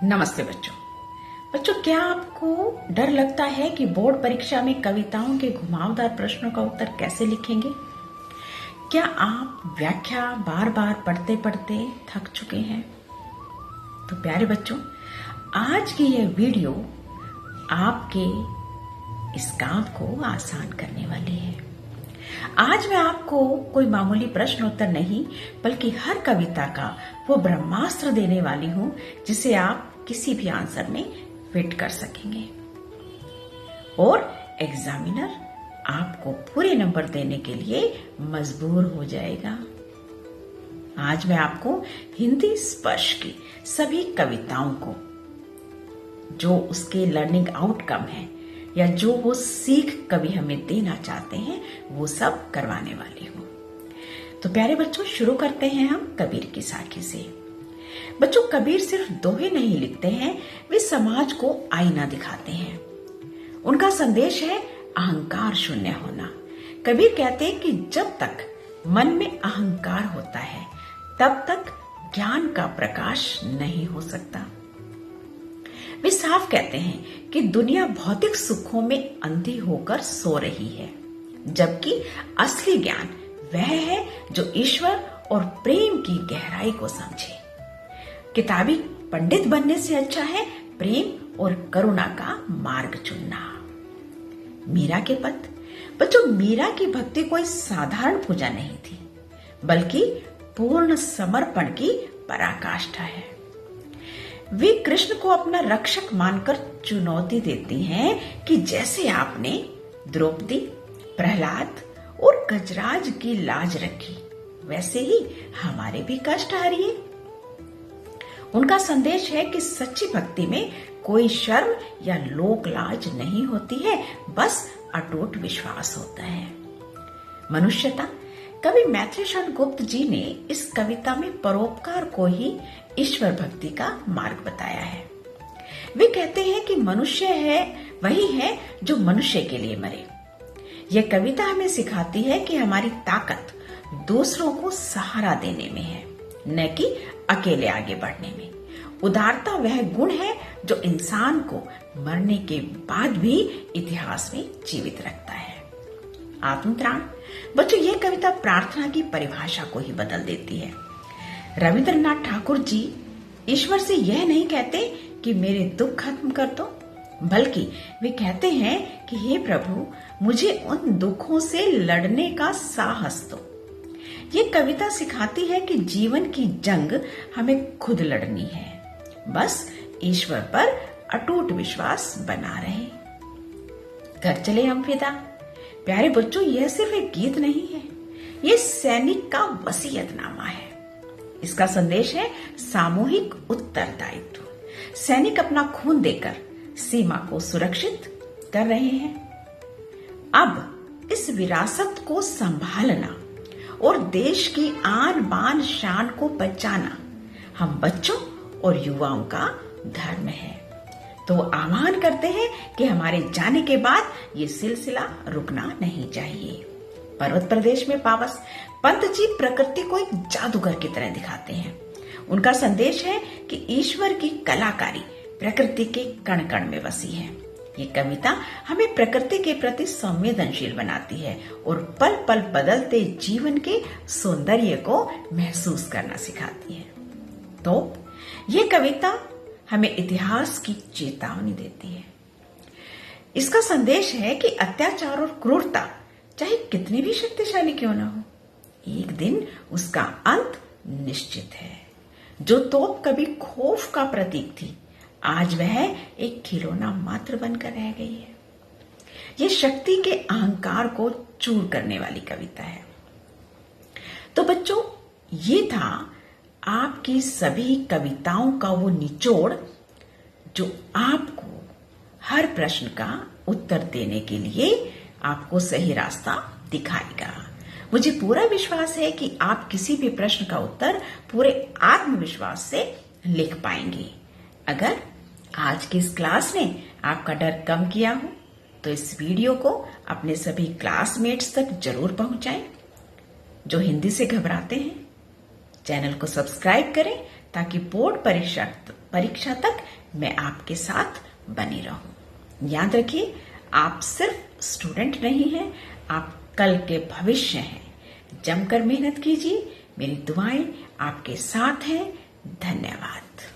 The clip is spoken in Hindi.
नमस्ते बच्चों। बच्चों, क्या आपको डर लगता है कि बोर्ड परीक्षा में कविताओं के घुमावदार प्रश्नों का उत्तर कैसे लिखेंगे? क्या आप व्याख्या बार बार पढ़ते पढ़ते थक चुके हैं? तो प्यारे बच्चों, आज की यह वीडियो आपके इस काम को आसान करने वाली है। आज मैं आपको कोई मामूली प्रश्न उत्तर नहीं, बल्कि हर कविता का वो ब्रह्मास्त्र देने वाली हूं जिसे आप किसी भी आंसर में फिट कर सकेंगे और एग्जामिनर आपको पूरे नंबर देने के लिए मजबूर हो जाएगा। आज मैं आपको हिंदी स्पर्श की सभी कविताओं को, जो उसके लर्निंग आउटकम है या जो वो सीख कवि हमें देना चाहते हैं, वो सब करवाने वाली हूं। तो प्यारे बच्चों, शुरू करते हैं हम कबीर की साखी से। बच्चों, कबीर सिर्फ दोहे नहीं लिखते हैं, वे समाज को आईना दिखाते हैं। उनका संदेश है अहंकार शून्य होना। कबीर कहते हैं कि जब तक मन में अहंकार होता है, तब तक ज्ञान का प्रकाश नहीं हो सकता। वे साफ कहते हैं कि दुनिया भौतिक सुखों में अंधी होकर सो रही है, जबकि असली ज्ञान वह है जो ईश्वर और प्रेम की गहराई को समझे। किताबी पंडित बनने से अच्छा है प्रेम और करुणा का मार्ग चुनना। मीरा के पद। बच्चों, मीरा की भक्ति कोई साधारण पूजा नहीं थी, बल्कि पूर्ण समर्पण की पराकाष्ठा है। वे कृष्ण को अपना रक्षक मानकर चुनौती देती हैं कि जैसे आपने द्रौपदी, प्रहलाद और गजराज की लाज रखी, वैसे ही हमारे भी कष्ट हरिए। उनका संदेश है कि सच्ची भक्ति में कोई शर्म या लोक लाज नहीं होती है, बस अटूट विश्वास होता है। मनुष्यता। कवि मैथिली शरण गुप्त जी ने इस कविता में परोपकार को ही ईश्वर भक्ति का मार्ग बताया है। वे कहते हैं कि मनुष्य है वही है जो मनुष्य के लिए मरे। यह कविता हमें सिखाती है कि हमारी ताकत दूसरों को सहारा देने में है, न कि अकेले आगे बढ़ने में। उदारता वह गुण है जो इंसान को मरने के बाद भी इतिहास में जीवित रखता है। आत्मत्राण। बच्चों, यह कविता प्रार्थना की परिभाषा को ही बदल देती है। रविंद्रनाथ ठाकुर जी ईश्वर से यह नहीं कहते कि मेरे दुख खत्म कर दो, बल्कि वे कहते हैं कि हे प्रभु, मुझे उन दुखों से लड़ने का साहस दो। ये कविता सिखाती है कि जीवन की जंग हमें खुद लड़नी है, बस ईश्वर पर अटूट विश्वास बना रहे। कर चले हम फिदा। प्यारे बच्चों, यह सिर्फ एक गीत नहीं है, ये सैनिक का वसीयतनामा है। इसका संदेश है सामूहिक उत्तरदायित्व। सैनिक अपना खून देकर सीमा को सुरक्षित कर रहे हैं। अब इस विरासत को संभालना और देश की आन बान शान को बचाना हम बच्चों और युवाओं का धर्म है। तो आह्वान करते हैं कि हमारे जाने के बाद ये सिलसिला रुकना नहीं चाहिए। पर्वत प्रदेश में पावस। पंत जी प्रकृति को एक जादूगर की तरह दिखाते हैं। उनका संदेश है कि ईश्वर की कलाकारी प्रकृति के कण कण में बसी है। ये कविता हमें प्रकृति के प्रति संवेदनशील बनाती है और पल पल बदलते जीवन के सौंदर्य को महसूस करना सिखाती है। तो ये कविता हमें इतिहास की चेतावनी देती है। इसका संदेश है कि अत्याचार और क्रूरता चाहे कितनी भी शक्तिशाली क्यों ना हो, एक दिन उसका अंत निश्चित है। जो तोप कभी खौफ का प्रतीक थी, आज वह एक खिलौना मात्र बनकर रह गई है। यह शक्ति के अहंकार को चूर करने वाली कविता है। तो बच्चों, ये था आपकी सभी कविताओं का वो निचोड़ जो आपको हर प्रश्न का उत्तर देने के लिए आपको सही रास्ता दिखाएगा। मुझे पूरा विश्वास है कि आप किसी भी प्रश्न का उत्तर पूरे आत्मविश्वास से लिख पाएंगे। अगर आज की इस क्लास ने आपका डर कम किया हो, तो इस वीडियो को अपने सभी क्लासमेट्स तक जरूर पहुंचाएं। जो हिंदी से घबराते हैं, चैनल को सब्सक्राइब करें ताकि बोर्ड परीक्षा परीक्षा तक मैं आपके साथ बनी रहूं। याद रखिए, आप सिर्फ स्टूडेंट नहीं हैं, आप कल के भविष्य हैं। जमकर मेहनत कीजिए। मेरी दुआएं आपके साथ हैं। धन्यवाद।